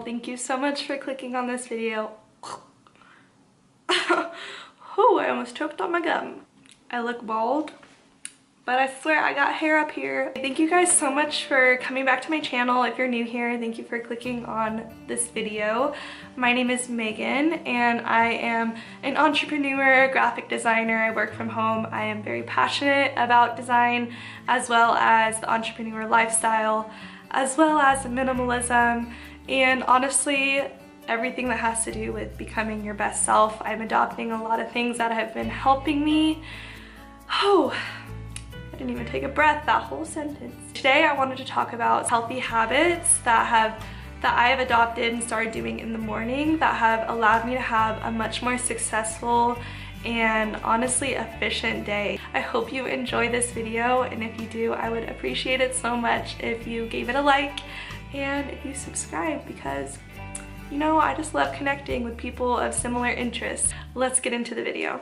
Thank you so much for clicking on this video. Oh, I almost choked on my gum. I look bald, but I swear I got hair up here. Thank you guys so much for coming back to my channel. If you're new here, thank you for clicking on this video. My name is Megan and I am an entrepreneur, graphic designer. I work from home. I am very passionate about design as well as the entrepreneur lifestyle, as well as minimalism, and honestly, everything that has to do with becoming your best self. I'm adopting a lot of things that have been helping me. Oh, I didn't even take a breath that whole sentence. Today I wanted to talk about healthy habits that I have adopted and started doing in the morning that have allowed me to have a much more successful and honestly efficient day. I hope you enjoy this video, and if you do, I would appreciate it so much if you gave it a like and if you subscribe, because you know, I just love connecting with people of similar interests. Let's get into the video.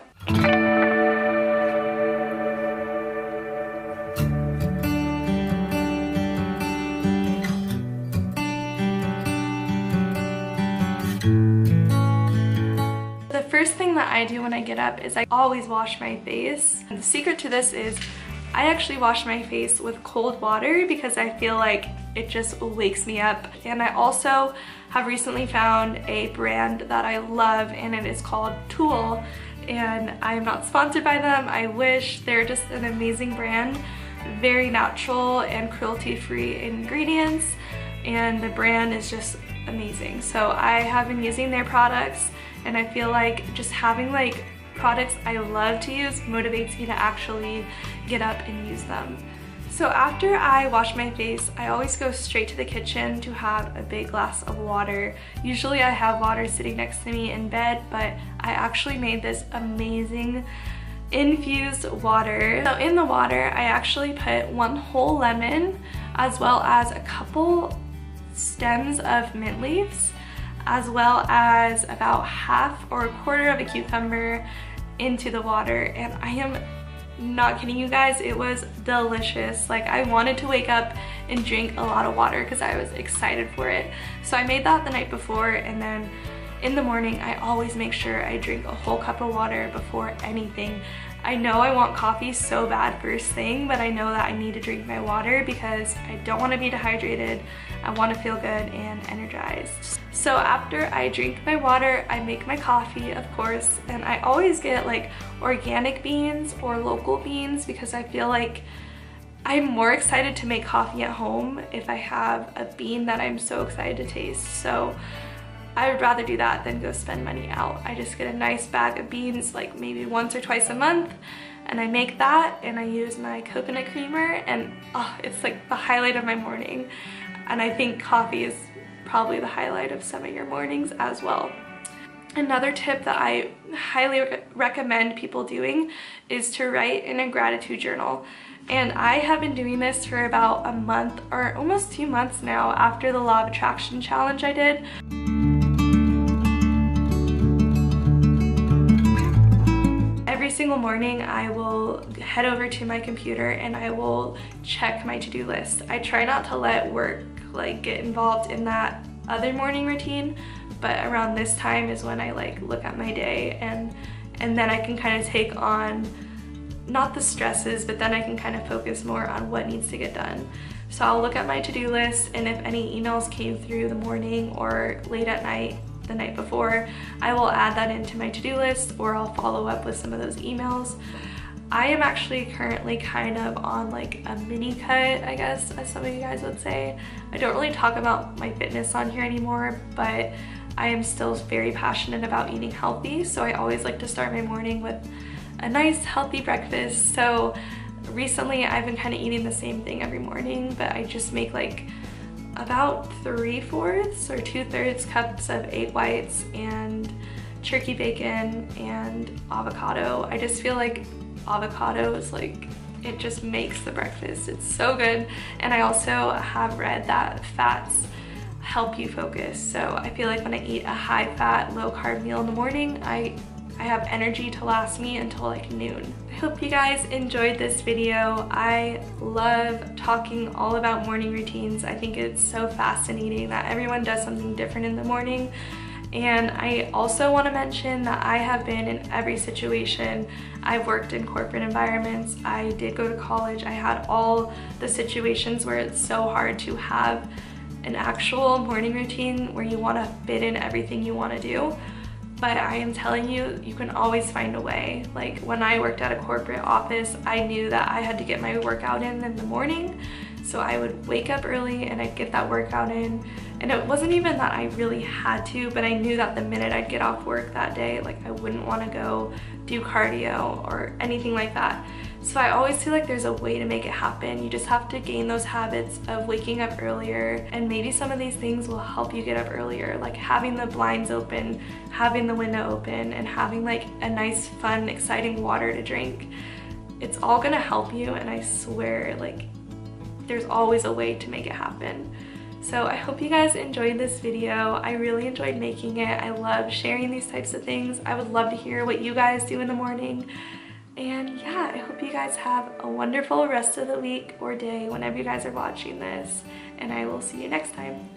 The first thing that I do when I get up is I always wash my face. And the secret to this is I actually wash my face with cold water because I feel like it just wakes me up. And I also have recently found a brand that I love, and it is called Tool. And I am not sponsored by them. I wish. They're just an amazing brand. Very natural and cruelty-free ingredients. And the brand is just amazing. So I have been using their products, and I feel like just having like products I love to use motivates me to actually get up and use them. So after I wash my face, I always go straight to the kitchen to have a big glass of water. Usually I have water sitting next to me in bed, but I actually made this amazing infused water. So in the water, I actually put 1 whole lemon, as well as a couple stems of mint leaves, as well as about half or a quarter of a cucumber into the water. And I am not kidding you guys, it was delicious. Like, I wanted to wake up and drink a lot of water because I was excited for it. So I made that the night before, and then in the morning I always make sure I drink a whole cup of water before anything. I know I want coffee so bad first thing, but I know that I need to drink my water because I don't want to be dehydrated. I want to feel good and energized. So after I drink my water, I make my coffee, of course, and I always get like organic beans or local beans because I feel like I'm more excited to make coffee at home if I have a bean that I'm so excited to taste. So I would rather do that than go spend money out. I just get a nice bag of beans like maybe once or twice a month, and I make that, and I use my coconut creamer, and oh, it's like the highlight of my morning. And I think coffee is probably the highlight of some of your mornings as well. Another tip that I highly recommend people doing is to write in a gratitude journal. And I have been doing this for about a month or almost 2 months now after the Law of Attraction challenge I did. Every single morning I will head over to my computer and I will check my to-do list. I try not to let work like get involved in that other morning routine, but around this time is when I like look at my day, and then I can kind of take on not the stresses, but then I can kind of focus more on what needs to get done. So I'll look at my to-do list, and if any emails came through the morning or late at night the night before, I will add that into my to-do list, or I'll follow up with some of those emails. I am actually currently kind of on like a mini cut, I guess, as some of you guys would say. I don't really talk about my fitness on here anymore, but I am still very passionate about eating healthy, so I always like to start my morning with a nice healthy breakfast. So recently I've been kind of eating the same thing every morning, but I just make like about 3/4 or 2/3 cups of egg whites and turkey bacon and avocado. I just feel like avocado is like, it just makes the breakfast. It's so good. And I also have read that fats help you focus. So I feel like when I eat a high fat, low carb meal in the morning, I I have energy to last me until like noon. I hope you guys enjoyed this video. I love talking all about morning routines. I think it's so fascinating that everyone does something different in the morning. And I also want to mention that I have been in every situation. I've worked in corporate environments. I did go to college. I had all the situations where it's so hard to have an actual morning routine where you want to fit in everything you want to do. But I am telling you, you can always find a way. Like when I worked at a corporate office, I knew that I had to get my workout in the morning. So I would wake up early and I'd get that workout in. And it wasn't even that I really had to, but I knew that the minute I'd get off work that day, like I wouldn't want to go do cardio or anything like that. So I always feel like there's a way to make it happen. You just have to gain those habits of waking up earlier, and maybe some of these things will help you get up earlier, like having the blinds open, having the window open, and having like a nice, fun, exciting water to drink. It's all gonna help you, and I swear, like, there's always a way to make it happen. So I hope you guys enjoyed this video. I really enjoyed making it. I love sharing these types of things. I would love to hear what you guys do in the morning. And yeah, I hope you guys have a wonderful rest of the week or day whenever you guys are watching this. And I will see you next time.